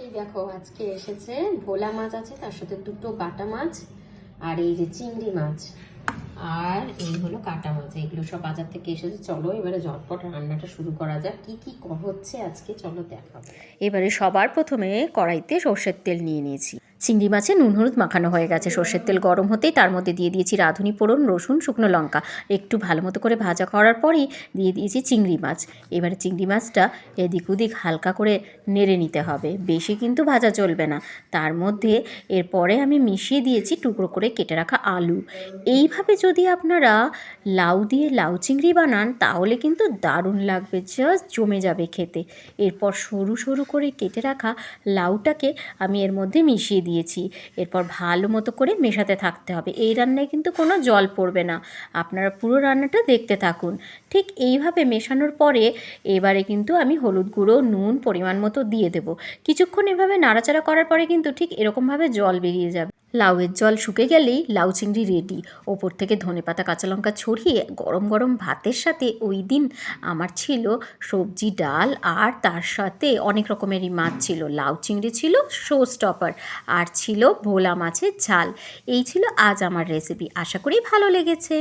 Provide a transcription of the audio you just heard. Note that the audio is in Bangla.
এই দেখো আজকে এসেছে ভোলা মাছ আছে, তার সাথে দুটো বাটা মাছ আর এই যে চিংড়ি মাছ আর এই হলো কাটা মাছ। এগুলো সব বাজার থেকে এসেছে। চলো এবারে ঝটপট রান্নাটা শুরু করা যাক। কি কি হচ্ছে আজকে চলো দেখাবো। এবারে সবার প্রথমে কড়াইতে সর্ষের তেল নিয়ে নিয়েছি। চিংড়ি মাছে নুন হলুদ মাখানো হয়ে গেছে। সর্ষের তেল গরম হতেই তার মধ্যে দিয়ে দিয়েছি রাঁধুনি ফোড়ন, রসুন, শুকনো লঙ্কা। একটু ভালো মতো করে ভাজা করার পরই দিয়ে দিয়েছি চিংড়ি মাছ। এবারে চিংড়ি মাছটা এদিক ওদিক হালকা করে নেড়ে নিতে হবে, বেশি কিন্তু ভাজা চলবে না। তার মধ্যে এরপরে আমি মিশিয়ে দিয়েছি টুকরো করে কেটে রাখা আলু। এইভাবে যদি আপনারা লাউ দিয়ে লাউ চিংড়ি বানান তাহলে কিন্তু দারুণ লাগবে, জাস্ট জমে যাবে খেতে। এরপর সরু সরু করে কেটে রাখা লাউটাকে আমি এর মধ্যে মিশিয়ে দিয়েছি। এরপর ভালো মতো করে মেশাতে থাকতে হবে। এই রান্নায় কিন্তু কোনো জল পড়বে না, আপনারা পুরো রান্নাটা দেখতে থাকুন। ঠিক এইভাবে মেশানোর পরে এবারে কিন্তু আমি হলুদ গুঁড়ো, নুন পরিমাণ মতো দিয়ে দেবো। কিছুক্ষণ এভাবে নাড়াচাড়া করার পরে কিন্তু ঠিক এরকমভাবে জল বেরিয়ে যাবে। লাউয়ের জল শুকে গেলেই লাউ চিংড়ি রেডি। ওপর থেকে ধনেপাতা কাঁচা লঙ্কা ছড়িয়ে গরম গরম ভাতের সাথে ওই দিন আমার ছিল সবজি, ডাল, আর তার সাথে অনেক রকমেরই মাছ ছিল। লাউ চিংড়ি ছিল শো স্টপার, আর ছিল ভোলা মাছের ঝাল। এই ছিল আজ আমার রেসিপি। আশা করি ভালো লেগেছে।